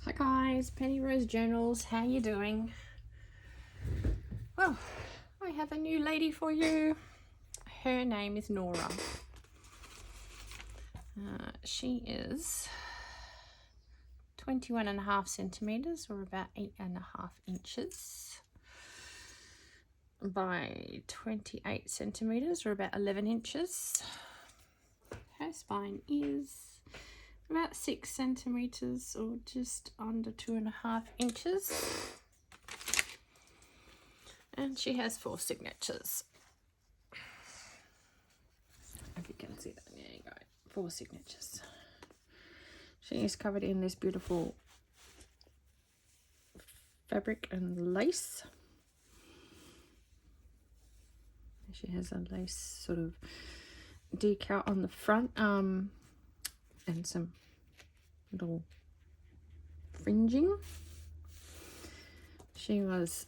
Hi guys, Penny Rose Journals, how you doing? Well, I have a new lady for you. Her name is Norah. She is 21.5 centimeters, or about 8.5 inches, by 28 centimeters, or about 11 inches. Her spine is about 6 centimeters, or just under 2.5 inches. And she has 4 signatures. If you can see that, there you go, 4 signatures. She is covered in this beautiful fabric and lace. She has a lace sort of decal on the front, and some little fringing. She was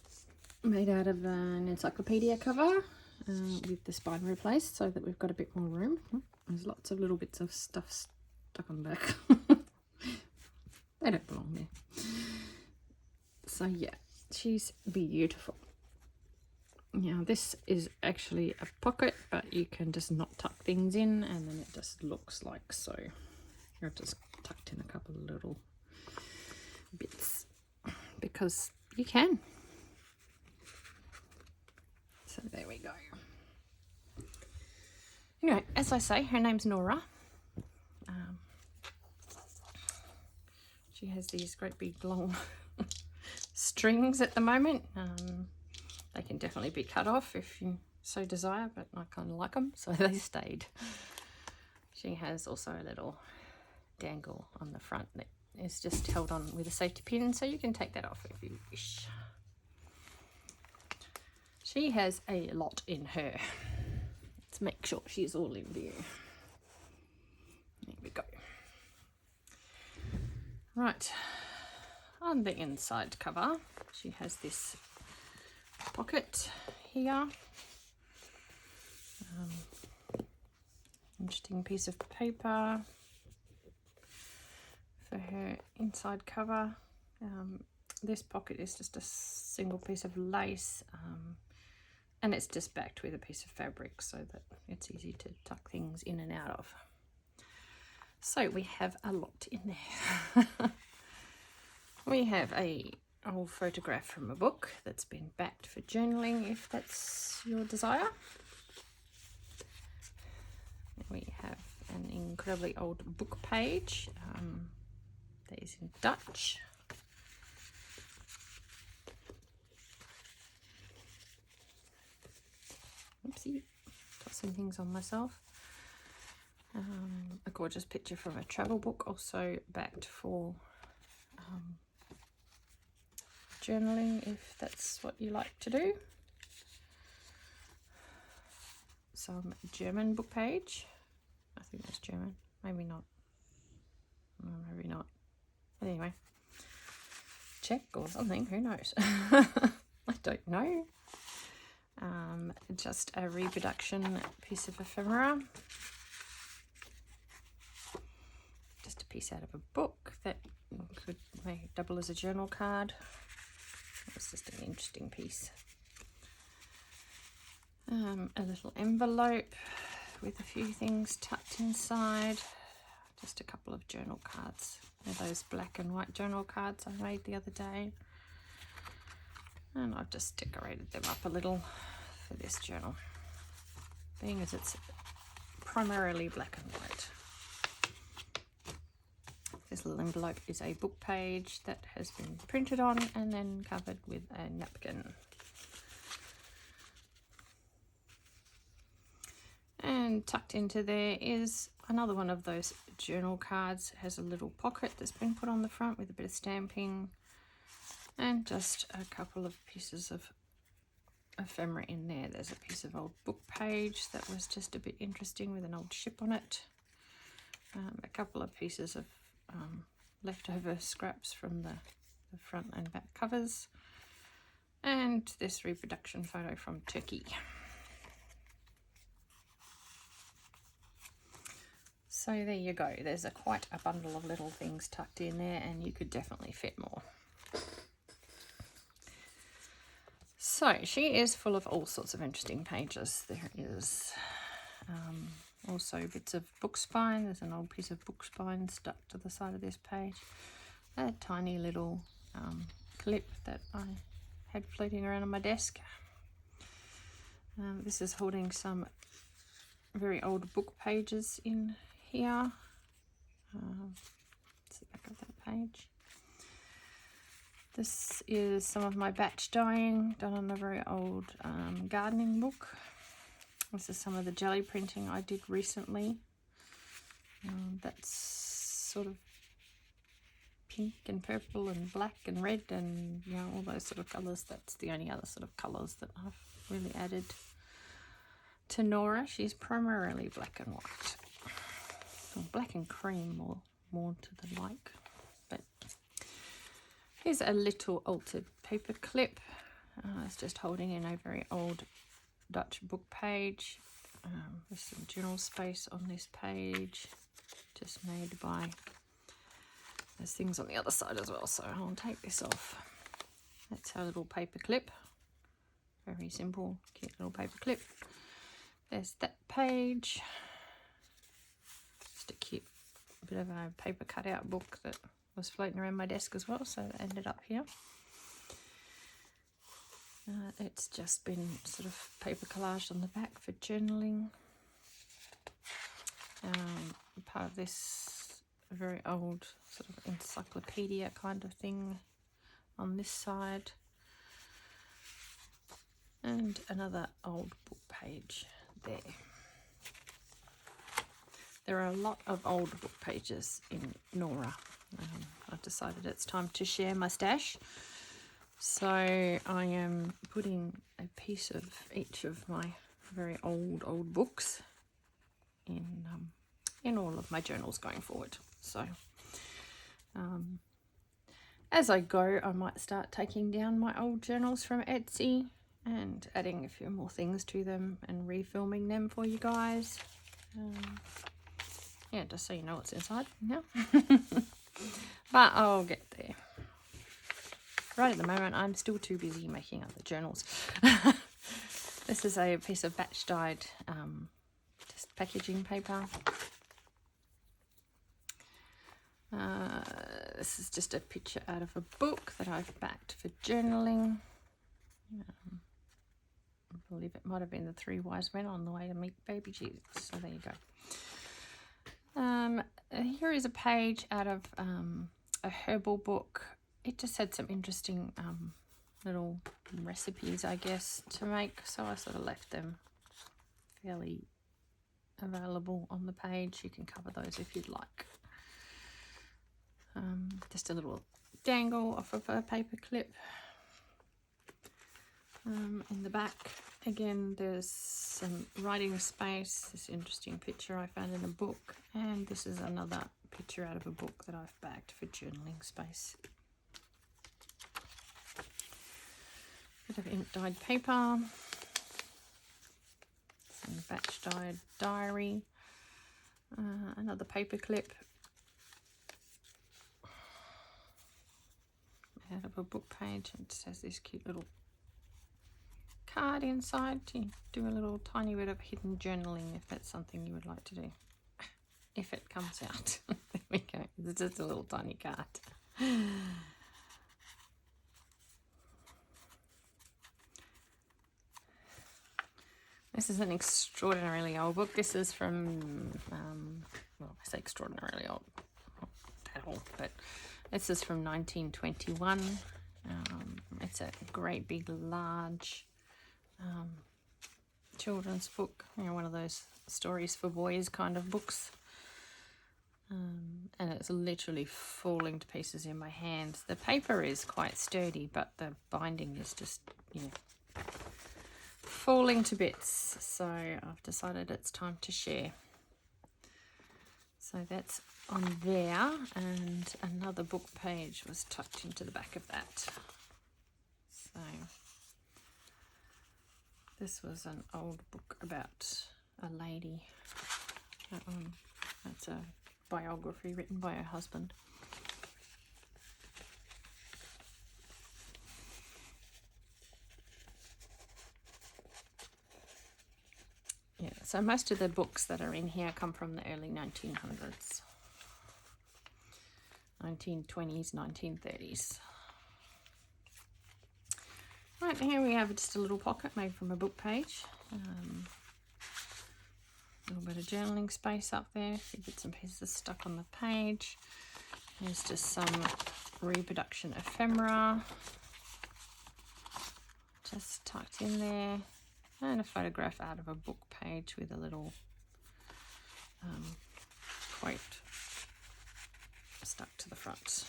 made out of an encyclopedia cover with the spine replaced, so that we've got a bit more room. There's lots of little bits of stuff stuck on the back. They don't belong there. So yeah, she's beautiful. Now this is actually a pocket, but you can just not tuck things in, and then it just looks like so. I've just tucked in a couple of little bits because you can. So there we go. Anyway, as I say, her name's Norah. She has these great big long strings at the moment. They can definitely be cut off if you so desire, but I kind of like them, so they stayed. She has also a little dangle on the front that is just held on with a safety pin, so you can take that off if you wish. She has a lot in her. Let's make sure she's all in view. There we go. Right, on the inside cover, she has this pocket here. Interesting piece of paper for her inside cover. This pocket is just a single piece of lace, and it's just backed with a piece of fabric so that it's easy to tuck things in and out of. So we have a lot in there. We have a old photograph from a book that's been backed for journaling, if that's your desire. We have an incredibly old book page that is in Dutch. Oopsie, got some things on myself. A gorgeous picture from a travel book, also backed for journaling, if that's what you like to do. Some German book page. I think that's German. Maybe not. Maybe not. But anyway, Czech or something. Who knows? I don't know. Just a reproduction piece of ephemera. Just a piece out of a book that could maybe double as a journal card. It's just an interesting piece. A little envelope with a few things tucked inside. Just a couple of journal cards. They're those black and white journal cards I made the other day. And I've just decorated them up a little for this journal, being as it's primarily black and white. This little envelope is a book page that has been printed on and then covered with a napkin. And tucked into there is another one of those journal cards. It has a little pocket that's been put on the front with a bit of stamping, and just a couple of pieces of ephemera in there. There's a piece of old book page that was just a bit interesting with an old ship on it. A couple of pieces of leftover scraps from the front and back covers, and this reproduction photo from Turkey. So So there you go. There's quite a bundle of little things tucked in there, and you could definitely fit more. So she is full of all sorts of interesting pages. There is also bits of book spine. There's an old piece of book spine stuck to the side of this page. A tiny little clip that I had floating around on my desk. This is holding some very old book pages in here. It's the back of that page. This is some of my batch dyeing done on a very old gardening book. This is some of the jelly printing I did recently. That's sort of pink and purple and black and red and, you know, all those sort of colours. That's the only other sort of colours that I've really added to Norah. She's primarily black and white. Or black and cream, more to the like. But here's a little altered paper clip. It's just holding in a very old Dutch book page. There's some journal space on this page, just made by, there's things on the other side as well, so I'll take this off. That's our little paper clip. Very simple, cute little paper clip. There's that page. Just a cute bit of a paper cutout book that was floating around my desk as well, so it ended up here. It's just been sort of paper collaged on the back for journaling. Part of this very old sort of encyclopedia kind of thing on this side. And another old book page there. There are a lot of old book pages in Norah. I've decided it's time to share my stash. So I am putting a piece of each of my very old books in all of my journals going forward. So as I go, I might start taking down my old journals from Etsy and adding a few more things to them and refilming them for you guys. Yeah, just so you know what's inside. Yeah. But I'll get there. Right at the moment, I'm still too busy making other journals. This is a piece of batch dyed just packaging paper. This is just a picture out of a book that I've backed for journaling. I believe it might have been The Three Wise Men on the Way to Meet Baby Jesus. So there you go. Here is a page out of a herbal book. It just had some interesting little recipes, I guess, to make. So I sort of left them fairly available on the page. You can cover those if you'd like. Just a little dangle off of a paper clip. In the back, again, there's some writing space. This interesting picture I found in a book. And this is another picture out of a book that I've backed for journaling space. Bit of ink dyed paper. Some batch dyed diary. Another paper clip. Out of a book page. It just has this cute little card inside to do a little tiny bit of hidden journaling if that's something you would like to do. If it comes out. There we go. It's just a little tiny card. This is an extraordinarily old book. This is from, well, I say extraordinarily old, not that old, but this is from 1921. It's a great big large children's book, you know, one of those stories for boys kind of books. And it's literally falling to pieces in my hands. The paper is quite sturdy, but the binding is just, you know, falling to bits. So I've decided it's time to share. So that's on there, and another book page was tucked into the back of that. So this was an old book about a lady. That one That's a biography written by her husband. Yeah, so most of the books that are in here come from the early 1900s. 1920s, 1930s. Right, here we have just a little pocket made from a book page. A little bit of journaling space up there, a few bits and pieces stuck on the page. There's just some reproduction ephemera just tucked in there, and a photograph out of a book page with a little quote stuck to the front.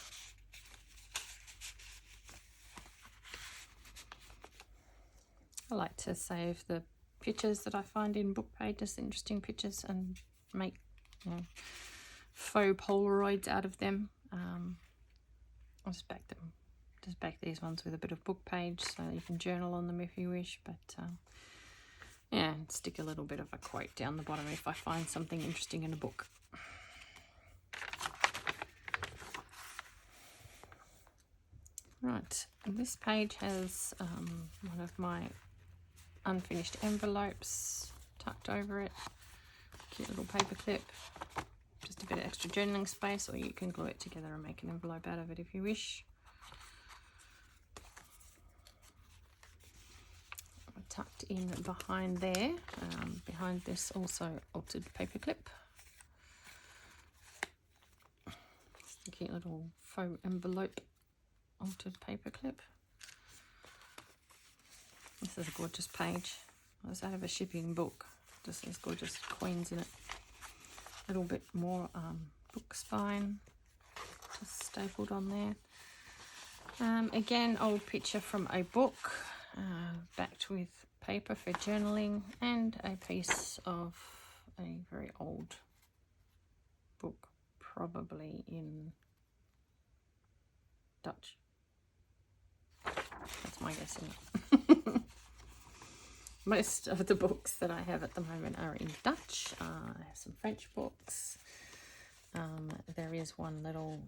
I like to save the pictures that I find in book pages, interesting pictures, and make, you know, faux Polaroids out of them. I'll just back these ones with a bit of book page so you can journal on them if you wish, but yeah, stick a little bit of a quote down the bottom if I find something interesting in a book. Right, this page has one of my unfinished envelopes tucked over it. Cute little paper clip. Just a bit of extra journaling space, or you can glue it together and make an envelope out of it if you wish. Tucked in behind there, behind this also altered paper clip. Just a cute little faux envelope altered paper clip. This is a gorgeous page. It was out of a shipping book. Just these gorgeous coins in it. A little bit more book spine just stapled on there. Again, old picture from a book, backed with paper for journaling, and a piece of a very old book, probably in Dutch. That's my guess. Most of the books that I have at the moment are in Dutch. I have some French books. There is one little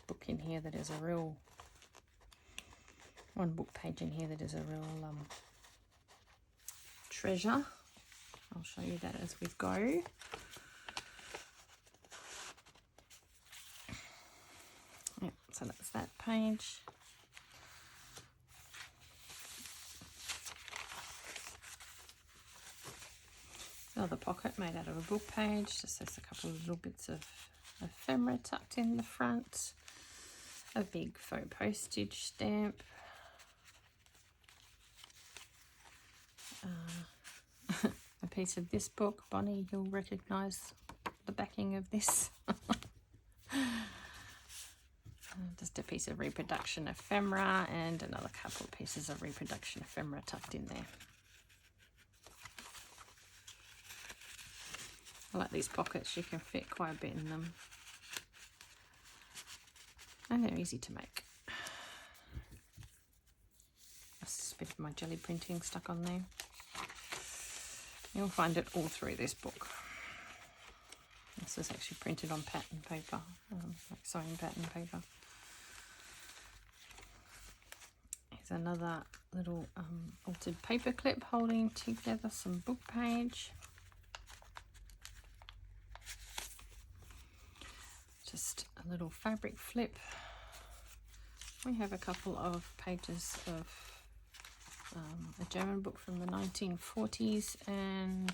book in here that is a real, one book page in here that is a real treasure. I'll show you that as we go. Yeah, so that's that page. Another pocket made out of a book page. Just has a couple of little bits of ephemera tucked in the front. A big faux postage stamp. A piece of this book. Bonnie, you'll recognise the backing of this. Just a piece of reproduction ephemera and another couple of pieces of reproduction ephemera tucked in there. I like these pockets, you can fit quite a bit in them. And they're easy to make. That's a bit of my jelly printing stuck on there. You'll find it all through this book. This is actually printed on pattern paper, like sewing pattern paper. Here's another little altered paper clip holding together some book page. Just a little fabric flip. We have a couple of pages of a German book from the 1940s and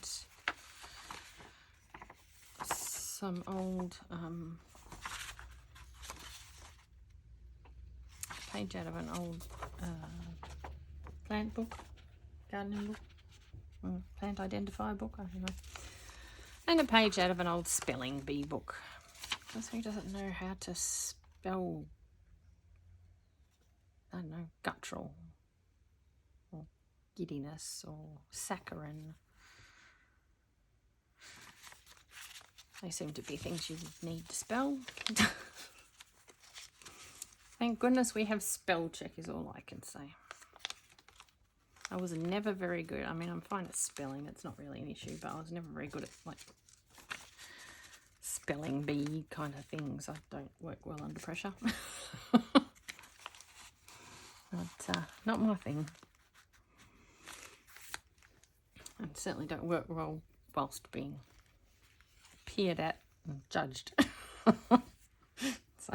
some old page out of an old plant book, gardening book, plant identifier book, I don't know, and a page out of an old spelling bee book. Because who doesn't know how to spell, I don't know, guttural or giddiness or saccharine? They seem to be things you need to spell. Thank goodness we have spell check is all I can say. I was never very good. I mean, I'm fine at spelling. It's not really an issue, but I was never very good at like spelling bee kind of things. I don't work well under pressure. But not my thing. And certainly don't work well whilst being peered at and judged. So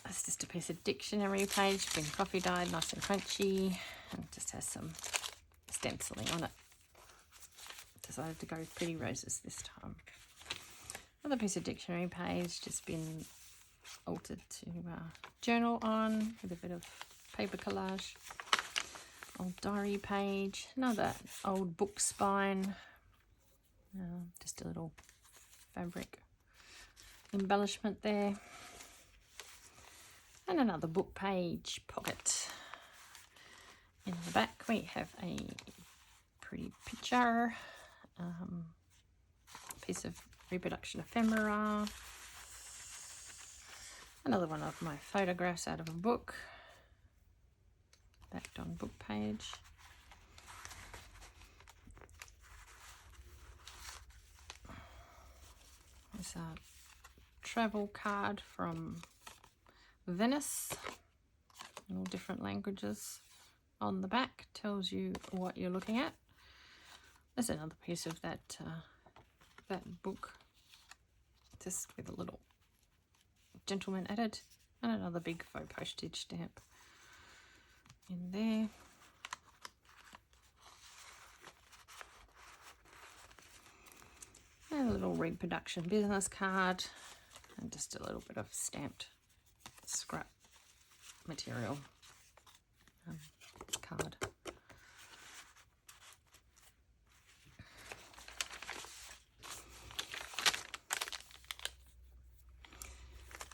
that's just a piece of dictionary page, been coffee dyed, nice and crunchy, and just has some stenciling on it. Decided to go with pretty roses this time. Another piece of dictionary page, just been altered to journal on with a bit of paper collage. Old diary page, another old book spine, just a little fabric embellishment there, and another book page pocket. In the back we have a pretty picture, piece of reproduction ephemera, another one of my photographs out of a book, backed on book page. There's a travel card from Venice in all different languages. On the back tells you what you're looking at. There's another piece of that book, just with a little gentleman added, and another big faux postage stamp in there. And a little reproduction business card, and just a little bit of stamped scrap material card.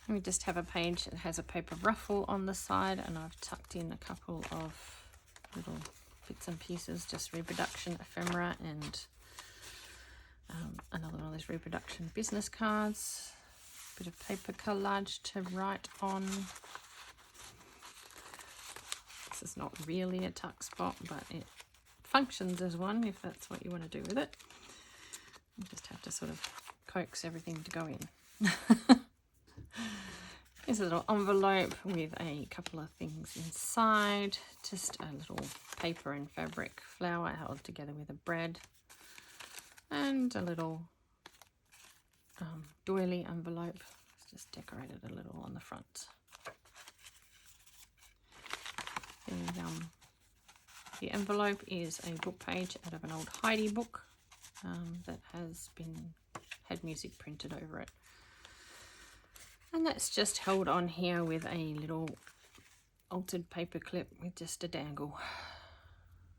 We just have a page that has a paper ruffle on the side, and I've tucked in a couple of little bits and pieces, just reproduction ephemera and another one of those reproduction business cards. Bit of paper collage to write on. This is not really a tuck spot, but it functions as one if that's what you want to do with it. You just have to sort of coax everything to go in. Here's a little envelope with a couple of things inside. Just a little paper and fabric flower held together with a brad. And a little doily envelope. It's just decorated a little on the front. The envelope is a book page out of an old Heidi book that has had music printed over it. And that's just held on here with a little altered paper clip with just a dangle.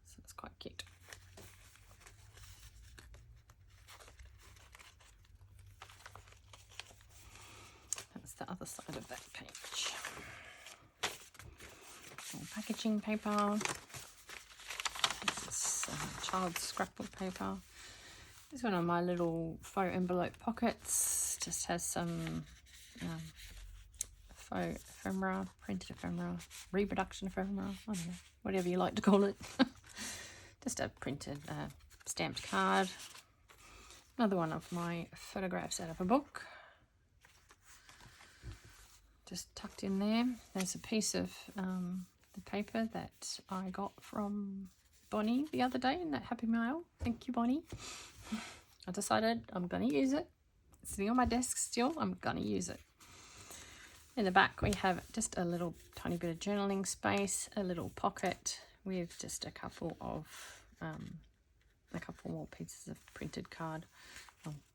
So it's quite cute. That's the other side of that page. Some packaging paper. This is child's scrapbook paper. This is one of my little faux envelope pockets. Just has some faux ephemera, printed ephemera, reproduction ephemera, I don't know, whatever you like to call it. Just a printed stamped card. Another one of my photographs out of a book. Just tucked in there. There's a piece of the paper that I got from Bonnie the other day in that Happy Mail. Thank you, Bonnie. I decided I'm going to use it. It's sitting on my desk still. I'm going to use it. In the back we have just a little tiny bit of journaling space, a little pocket with just a couple more pieces of printed card,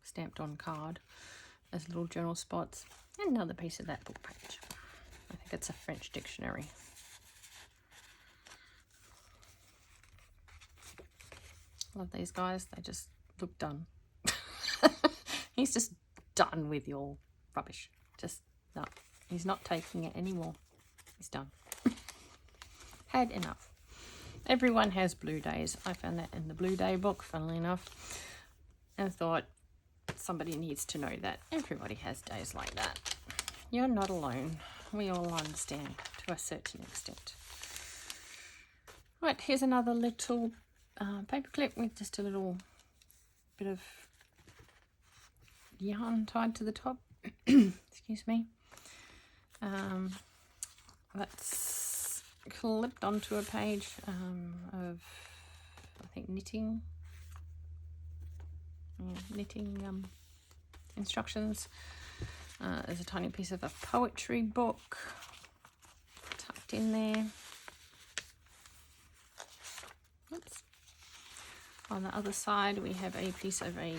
stamped on card as little journal spots, and another piece of that book page. I think it's a French dictionary. Love these guys, they just look done. He's just done with your rubbish. Just no. He's not taking it anymore. He's done. Had enough. Everyone has blue days. I found that in the Blue Day book, funnily enough, and thought somebody needs to know that everybody has days like that. You're not alone. We all understand to a certain extent. Right, here's another little paper clip with just a little bit of yarn tied to the top. Excuse me. That's clipped onto a page of, I think, knitting instructions. There's a tiny piece of a poetry book tucked in there. Oops. On the other side we have a piece of a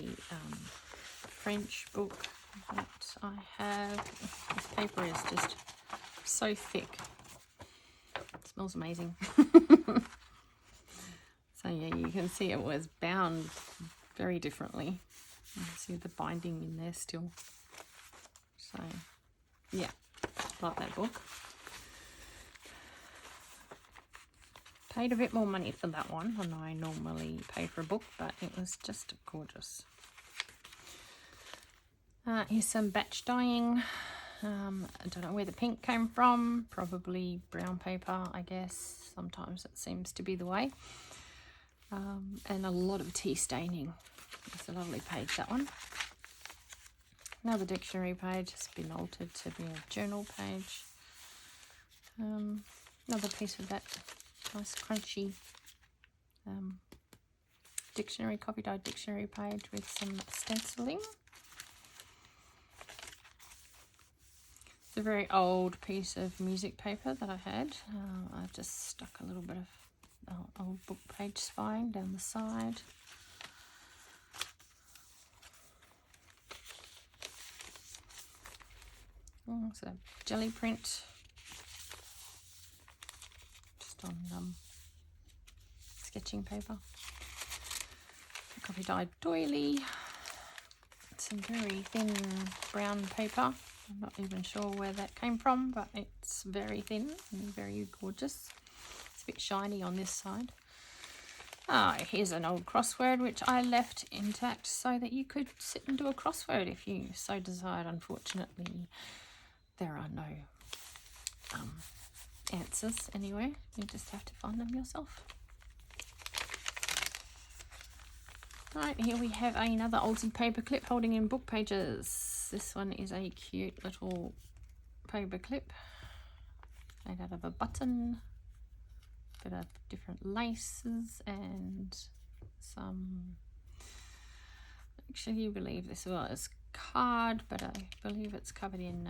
French book that I have. This paper is just so thick. It smells amazing. So yeah, you can see it was bound very differently. You can see the binding in there still. So yeah, like that book. Paid a bit more money for that one than I normally pay for a book, but it was just gorgeous. Here's some batch dyeing. I don't know where the pink came from. Probably brown paper, I guess. Sometimes it seems to be the way. And a lot of tea staining. It's a lovely page, that one. Another dictionary page has been altered to be a journal page. Another piece of that nice crunchy dictionary, copy dyed dictionary page with some stenciling. It's a very old piece of music paper that I had. I've just stuck a little bit of old book page spine down the side. Oh, it's a jelly print, just on sketching paper. Copy dyed doily. Some very thin brown paper. I'm not even sure where that came from, but it's very thin and very gorgeous. It's a bit shiny on this side. Here's an old crossword which I left intact so that you could sit and do a crossword if you so desired. Unfortunately, there are no answers anywhere. You just have to find them yourself. Right, here we have another Aussie paper clip holding in book pages. This one is a cute little paper clip made out of a button, bit of different laces and some, actually you believe this was card, but I believe it's covered in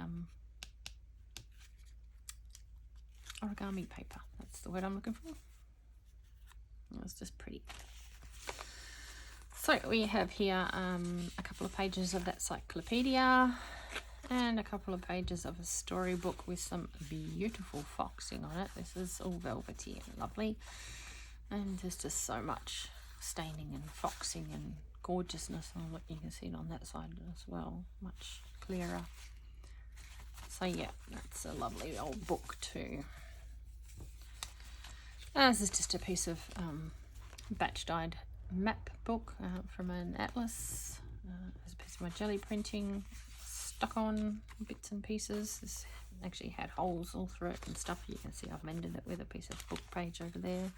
origami paper. That's the word I'm looking for. It's just pretty. So we have here a couple of pages of that cyclopedia and a couple of pages of a storybook with some beautiful foxing on it. This is all velvety and lovely, and there's just so much staining and foxing and gorgeousness. Oh, look, you can see it on that side as well, much clearer. So yeah, that's a lovely old book too. This is just a piece of batch dyed map book from an atlas. There's a piece of my jelly printing stuck on bits and pieces. This actually had holes all through it and stuff. You can see I've mended it with a piece of book page over there.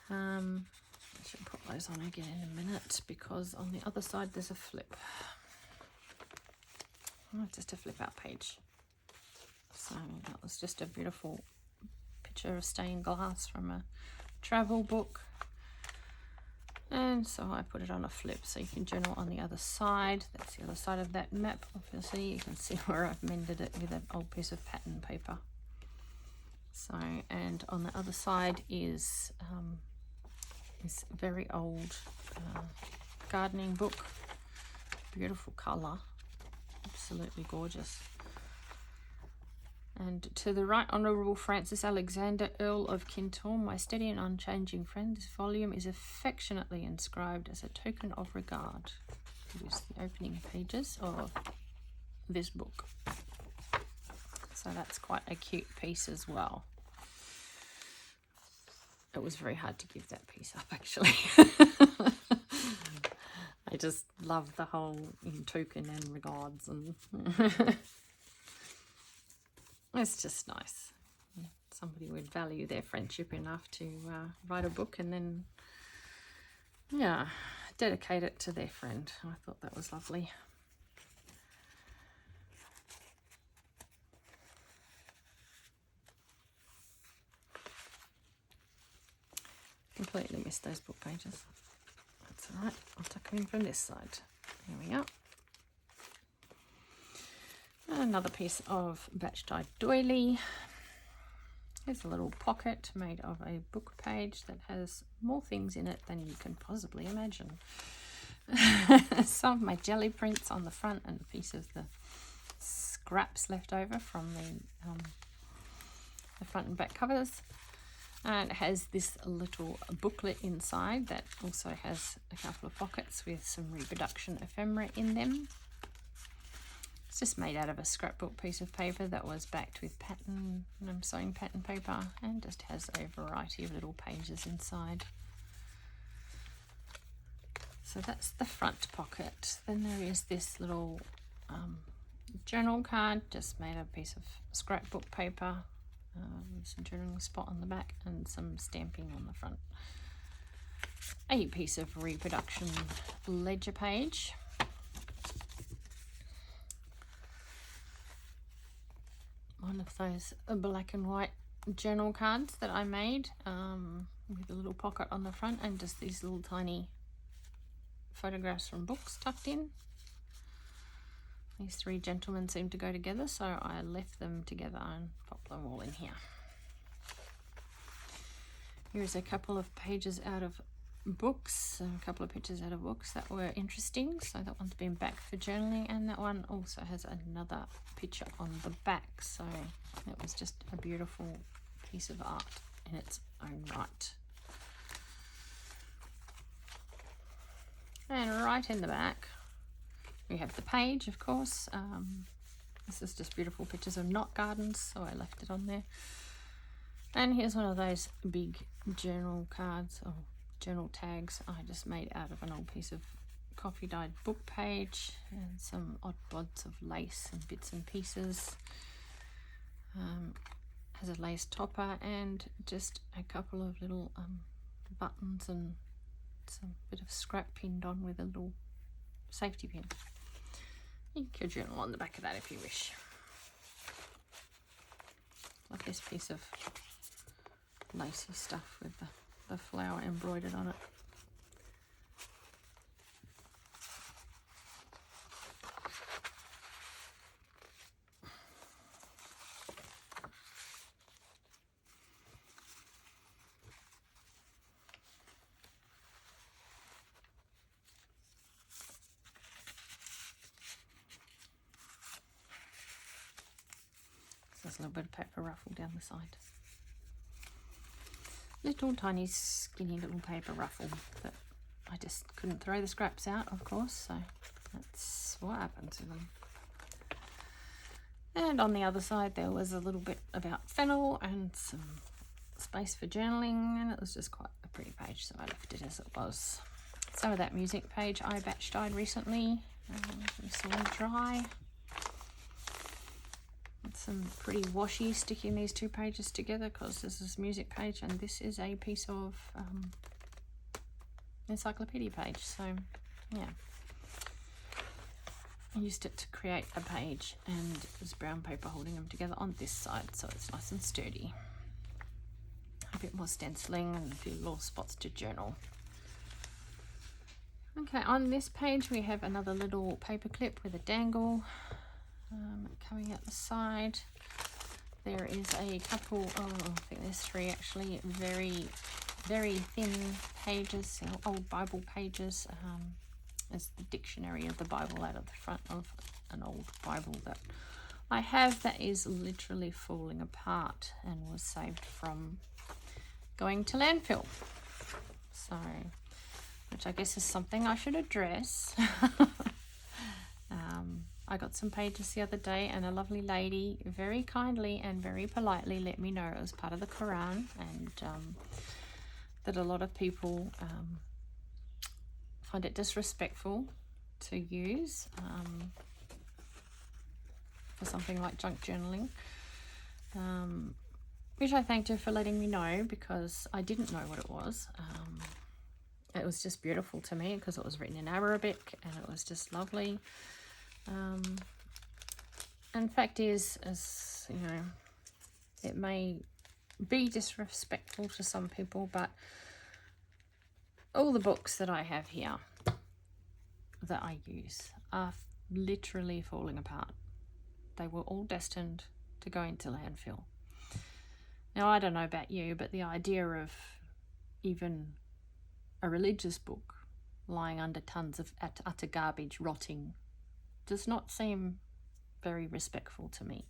I should put those on again in a minute because on the other side there's a flip. Oh, just a flip out page. So that was just a beautiful picture of stained glass from a travel book, and so I put it on a flip so you can journal on the other side. That's the other side of that map. Obviously you can see where I've mended it with an old piece of pattern paper. So, and on the other side is this very old gardening book. Beautiful colour, absolutely gorgeous. And to the Right Honourable Francis Alexander, Earl of Kintore, my steady and unchanging friend, this volume is affectionately inscribed as a token of regard. It is the opening pages of this book. So that's quite a cute piece as well. It was very hard to give that piece up, actually. I just love the whole in token and regards, and it's just nice. Somebody would value their friendship enough to write a book and then yeah, dedicate it to their friend. I thought that was lovely. Completely missed those book pages. That's all right. I'll tuck them in from this side. Here we are. Another piece of batch dyed doily. Here's a little pocket made of a book page that has more things in it than you can possibly imagine. Some of my jelly prints on the front and a piece of the scraps left over from the front and back covers. And it has this little booklet inside that also has a couple of pockets with some reproduction ephemera in them. It's just made out of a scrapbook piece of paper that was backed with pattern, sewing pattern paper, and just has a variety of little pages inside. So that's the front pocket. Then there is this little journal card, just made of a piece of scrapbook paper, some journaling spot on the back and some stamping on the front. A piece of reproduction ledger page. One of those black and white journal cards that I made with a little pocket on the front and just these little tiny photographs from books tucked in. These three gentlemen seem to go together, so I left them together and popped them all in here. Here's a couple of pages out of books, a couple of pictures out of books that were interesting. So that one's been back for journaling, and that one also has another picture on the back. So it was just a beautiful piece of art in its own right. And right in the back, we have the page, of course. This is just beautiful pictures of knot gardens, so I left it on there. And here's one of those big journal cards, or journal tags I just made out of an old piece of coffee dyed book page, and some odd bods of lace and bits and pieces. Has a lace topper and just a couple of little buttons and some bit of scrap pinned on with a little safety pin. You can journal on the back of that if you wish. Like this piece of lacy stuff with the flower embroidered on it. There's a little bit of paper ruffle down the side. Little tiny skinny little paper ruffle, but I just couldn't throw the scraps out, of course, so that's what happened to them. And on the other side there was a little bit about fennel and some space for journaling, and it was just quite a pretty page, so I left it as it was. Some of that music page I batch dyed recently. It's all dry. Some pretty washi sticking these two pages together, because this is music page and this is a piece of encyclopedia page. So yeah, I used it to create a page, and there's brown paper holding them together on this side, so it's nice and sturdy. A bit more stenciling and a few little spots to journal. Okay, on this page we have another little paper clip with a dangle coming out the side. There is a couple, I think there's three actually, very thin pages, old Bible pages. There's the dictionary of the Bible out of the front of an old Bible that I have that is literally falling apart and was saved from going to landfill. So, which I guess is something I should address. I got some pages the other day, and a lovely lady very kindly and very politely let me know it was part of the Quran, and that a lot of people find it disrespectful to use for something like junk journaling, which I thanked her for letting me know, because I didn't know what it was. it was just beautiful to me because it was written in Arabic and it was just lovely. And fact is, as you know, it may be disrespectful to some people, but all the books that I have here that I use are literally falling apart. They were all destined to go into landfill. Now, I don't know about you, but the idea of even a religious book lying under tons of utter garbage rotting does not seem very respectful to me.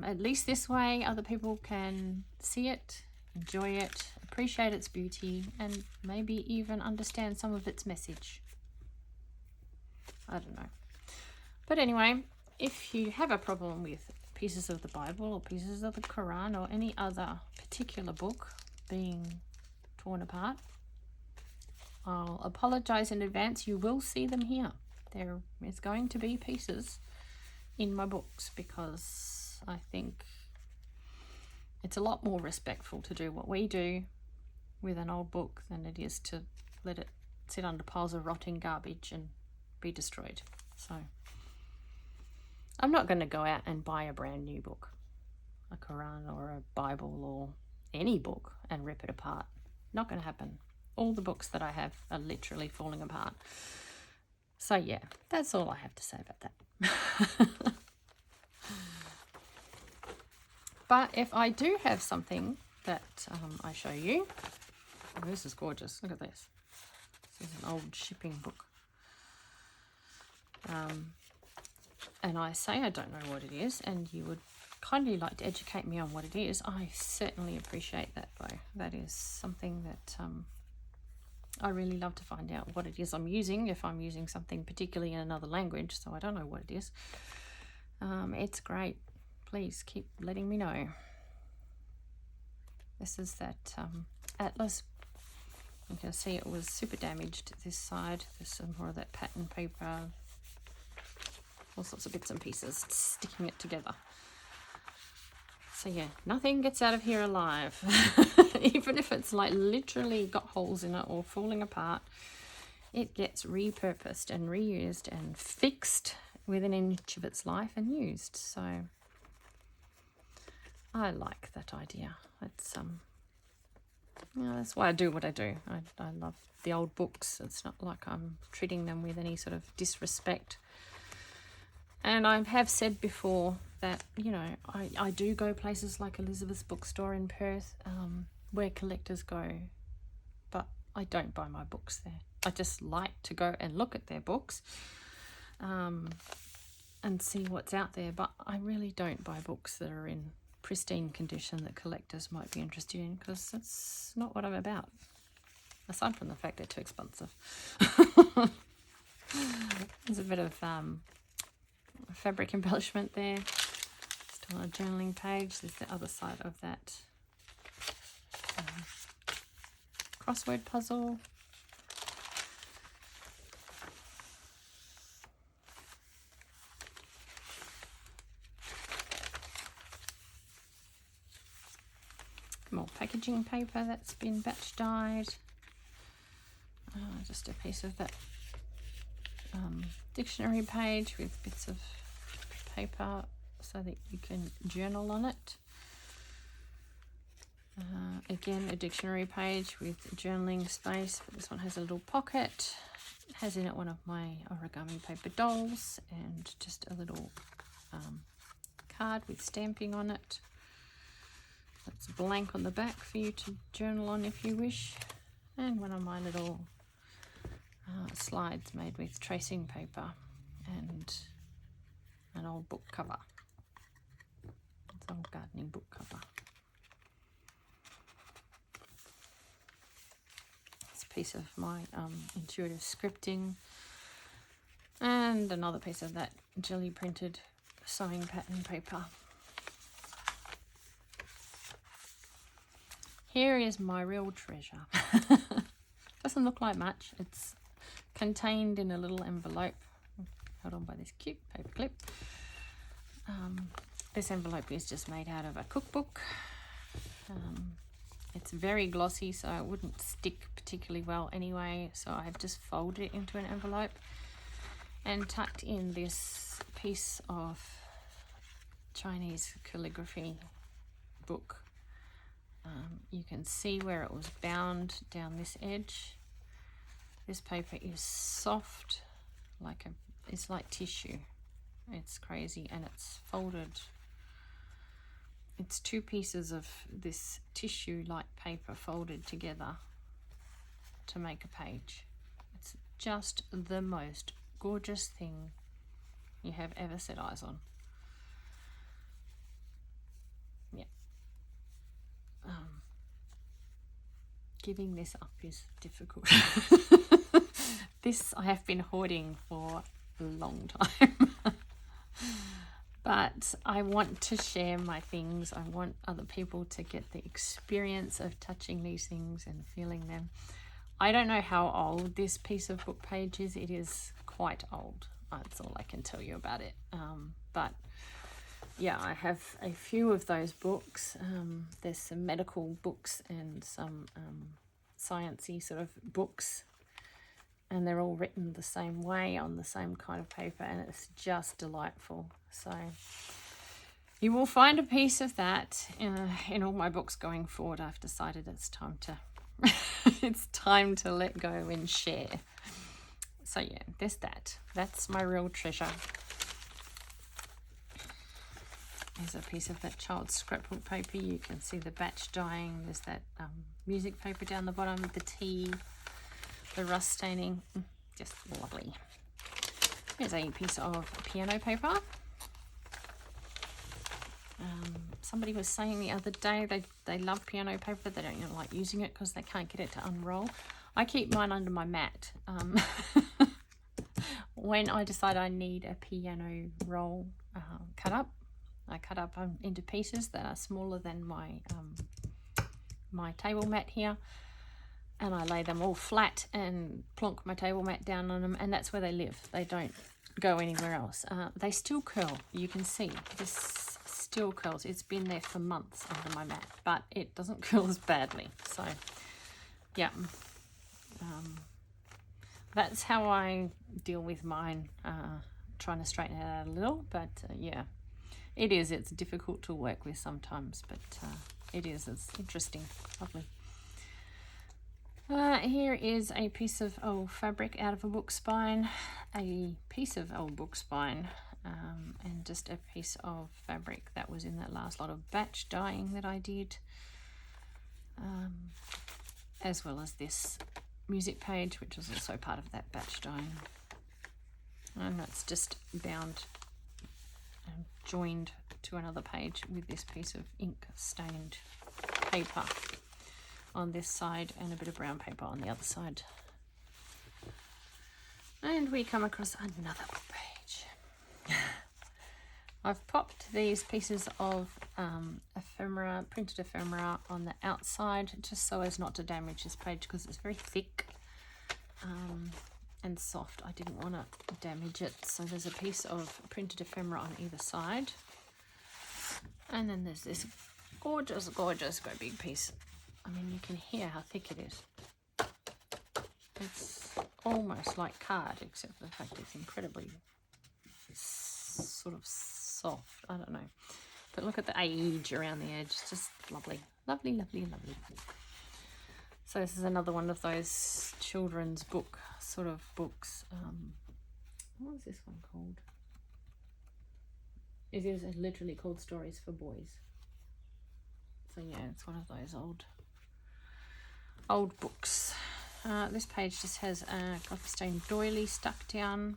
At least this way other people can see it, enjoy it, appreciate its beauty, and maybe even understand some of its message. I don't know. But anyway, if you have a problem with pieces of the Bible or pieces of the Quran or any other particular book being torn apart, I'll apologize in advance. You will see them here. There is going to be pieces in my books because I think it's a lot more respectful to do what we do with an old book than it is to let it sit under piles of rotting garbage and be destroyed. So I'm not going to go out and buy a brand new book, a Quran or a Bible or any book, and rip it apart. Not going to happen. All the books that I have are literally falling apart. So yeah, that's all I have to say about that. But if I do have something that I show you, oh, this is gorgeous. Look at this. This is an old shipping book. And I say I don't know what it is, and you would kindly like to educate me on what it is. I certainly appreciate that, though. That is something that I really love to find out what it is I'm using, if I'm using something particularly in another language, so I don't know what it is. It's great. Please keep letting me know. This is that atlas. You can see it was super damaged this side. There's some more of that pattern paper. All sorts of bits and pieces sticking it together. So yeah, nothing gets out of here alive. Even if it's like literally got holes in it or falling apart, it gets repurposed and reused and fixed within an inch of its life and used. So I like that idea. It's that's why I do what I do. I love the old books. It's not like I'm treating them with any sort of disrespect. And I have said before that, you know, I do go places like Elizabeth's bookstore in Perth, where collectors go, but I don't buy my books there. I just like to go and look at their books and see what's out there, but I really don't buy books that are in pristine condition that collectors might be interested in, because that's not what I'm about, aside from the fact they're too expensive. There's a bit of fabric embellishment there. Still on a journaling page. There's the other side of that crossword puzzle. More packaging paper that's been batch dyed. Just a piece of that dictionary page with bits of paper so that you can journal on it. Again, a dictionary page with journaling space, but this one has a little pocket. It has in it one of my origami paper dolls and just a little card with stamping on it. That's blank on the back for you to journal on if you wish. And one of my little slides made with tracing paper and an old book cover. It's an old gardening book cover. It's a piece of my intuitive scripting and another piece of that jelly printed sewing pattern paper. Here is my real treasure. Doesn't look like much. It's contained in a little envelope held on by this cute paper clip. This envelope is just made out of a cookbook. It's very glossy, so it wouldn't stick particularly well anyway. So I've just folded it into an envelope and tucked in this piece of Chinese calligraphy book. You can see where it was bound down this edge. This paper is soft, it's like tissue. It's crazy, and it's folded. It's two pieces of this tissue-like paper folded together to make a page. It's just the most gorgeous thing you have ever set eyes on. Yeah. Giving this up is difficult. This I have been hoarding for a long time. But I want to share my things. I want other people to get the experience of touching these things and feeling them. I don't know how old this piece of book page is. It is quite old. That's all I can tell you about it. But yeah, I have a few of those books. There's some medical books and some sciencey sort of books, and they're all written the same way on the same kind of paper, and it's just delightful. So you will find a piece of that in all my books going forward. I've decided it's time to it's time to let go and share. So yeah, there's that. That's my real treasure. There's a piece of that child's scrapbook paper. You can see the batch dyeing. There's that music paper down the bottom, the tea, the rust staining. Just lovely. Here's a piece of piano paper. Somebody was saying the other day they love piano paper. They don't like using it because they can't get it to unroll. I keep mine under my mat. When I decide I need a piano roll cut up, I cut up into pieces that are smaller than my my table mat here, and I lay them all flat and plonk my table mat down on them, and that's where they live. They don't go anywhere else. They still curl. You can see this still curls. It's been there for months under my mat, but it doesn't curl as badly. So yeah, that's how I deal with mine, trying to straighten it out a little. But yeah, it's difficult to work with sometimes, but it's interesting. Lovely. Here is a piece of old fabric out of a book spine, a piece of old book spine, and just a piece of fabric that was in that last lot of batch dyeing that I did, as well as this music page, which was also part of that batch dyeing. And that's just bound and joined to another page with this piece of ink stained paper on this side and a bit of brown paper on the other side. And we come across another book page. I've popped these pieces of ephemera, printed ephemera, on the outside just so as not to damage this page because it's very thick and soft. I didn't want to damage it, so there's a piece of printed ephemera on either side, and then there's this gorgeous great big piece. I mean, you can hear how thick it is. It's almost like card, except for the fact it's incredibly sort of soft. I don't know, but look at the age around the edge. It's just lovely, lovely, lovely, lovely. So this is another one of those children's book sort of books. What was this one called? It is literally called Stories for Boys. So yeah, it's one of those old books. This page just has a coffee stain doily stuck down.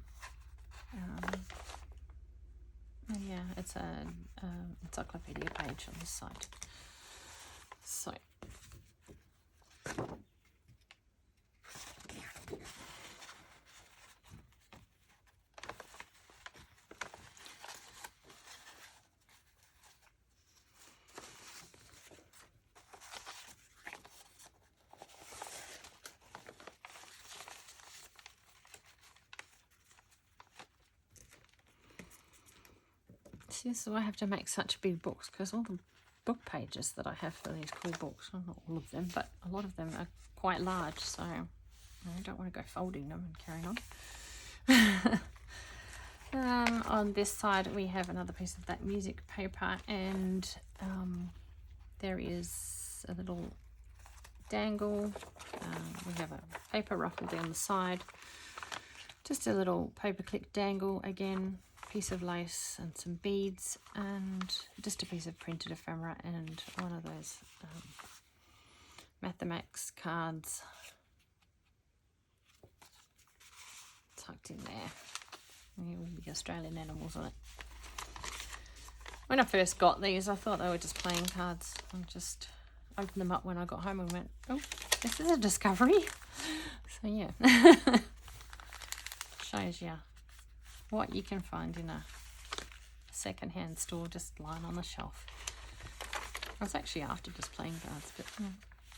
And yeah, it's a encyclopedia page on this side. So this is why I have to make such big books, because all the book pages that I have for these cool books. Well, not all of them, but a lot of them are quite large, so I don't want to go folding them and carrying on. On this side we have another piece of that music paper, and there is a little dangle. We have a paper ruffle down the side, just a little paper clip dangle, again, piece of lace and some beads, and just a piece of printed ephemera and one of those Mathemax cards tucked in there. There will be Australian animals on it. When I first got these, I thought they were just playing cards. I just opened them up when I got home and went, oh, this is a discovery. So yeah, shows you what you can find in a second-hand store just lying on the shelf. I was actually after just playing cards, but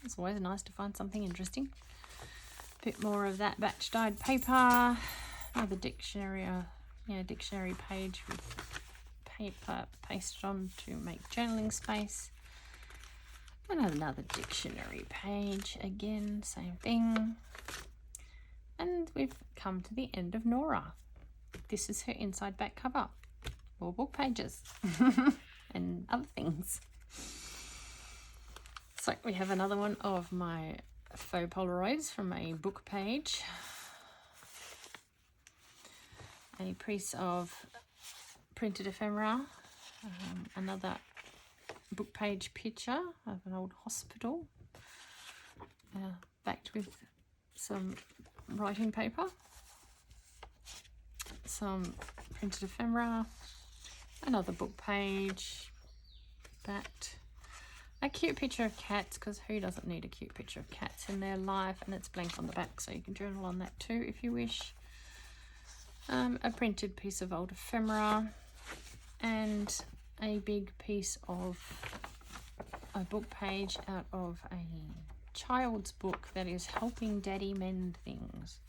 it's always nice to find something interesting. A bit more of that batch dyed paper. Another dictionary, dictionary page with paper pasted on to make journaling space. And another dictionary page, again, same thing. And we've come to the end of Norah. This is her inside back cover. More book pages and other things. So we have another one of my faux Polaroids from a book page. A piece of printed ephemera, another book page picture of an old hospital, backed with some writing paper, some printed ephemera, another book page, backed, a cute picture of cats, because who doesn't need a cute picture of cats in their life, and it's blank on the back, so you can journal on that too if you wish. A printed piece of old ephemera, and a big piece of a book page out of a child's book that is helping daddy mend things,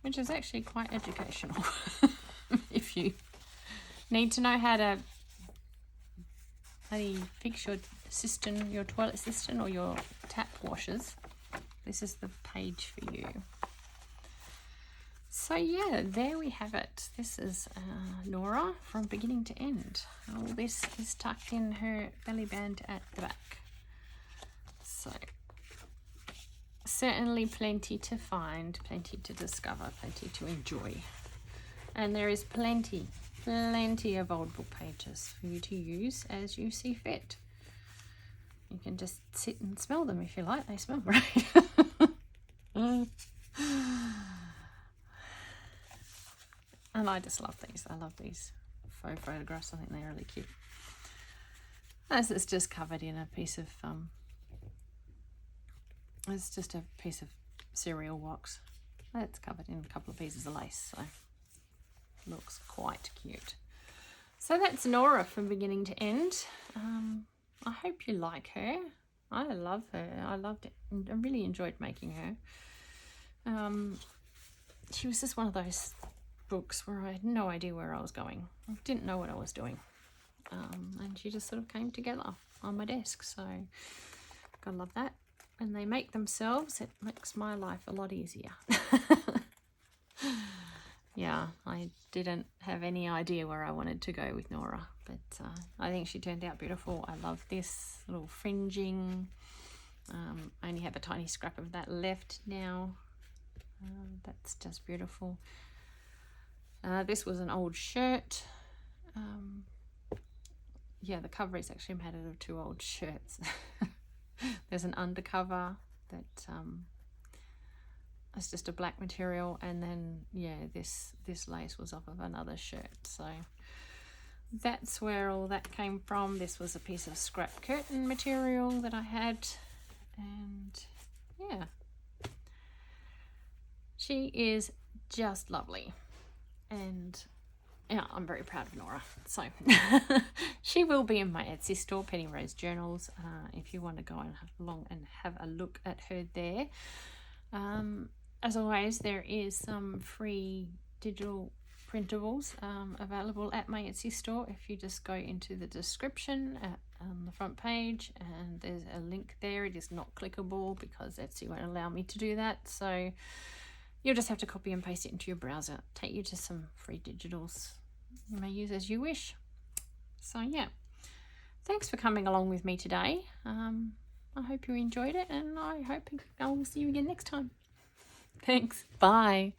which is actually quite educational. If you need to know how to fix your cistern, your toilet cistern or your tap washers, this is the page for you. So yeah, there we have it. This is Norah from beginning to end. All this is tucked in her belly band at the back. So certainly plenty to find, plenty to discover, plenty to enjoy. And there is plenty of old book pages for you to use as you see fit. You can just sit and smell them if you like. They smell great. And I just love these. I love these faux photographs. I think they're really cute. As it's just covered in a piece of, it's just a piece of cereal wax. It's covered in a couple of pieces of lace, so it looks quite cute. So that's Norah from beginning to end. I hope you like her. I love her. I loved it. I really enjoyed making her. She was just one of those books where I had no idea where I was going. I didn't know what I was doing. And she just sort of came together on my desk. So I love that. And they make themselves. It makes my life a lot easier. Yeah, I didn't have any idea where I wanted to go with Norah, but I think she turned out beautiful. I love this little fringing. I only have a tiny scrap of that left now. That's just beautiful. This was an old shirt. Yeah, the cover is actually made out of 2 old shirts. There's an undercover that it's just a black material, and then yeah, this lace was off of another shirt. So that's where all that came from. This was a piece of scrap curtain material that I had, and yeah, she is just lovely. And yeah, I'm very proud of Norah. So she will be in my Etsy store, Penny Rose Journals, if you want to go and have along and have a look at her there. As always, there is some free digital printables available at my Etsy store. If you just go into the description at the front page, and there's a link there. It is not clickable because Etsy won't allow me to do that, so you'll just have to copy and paste it into your browser. Take you to some free digitals you may use as you wish. So yeah, thanks for coming along with me today. I hope you enjoyed it, and I hope I will see you again next time. Thanks. Bye.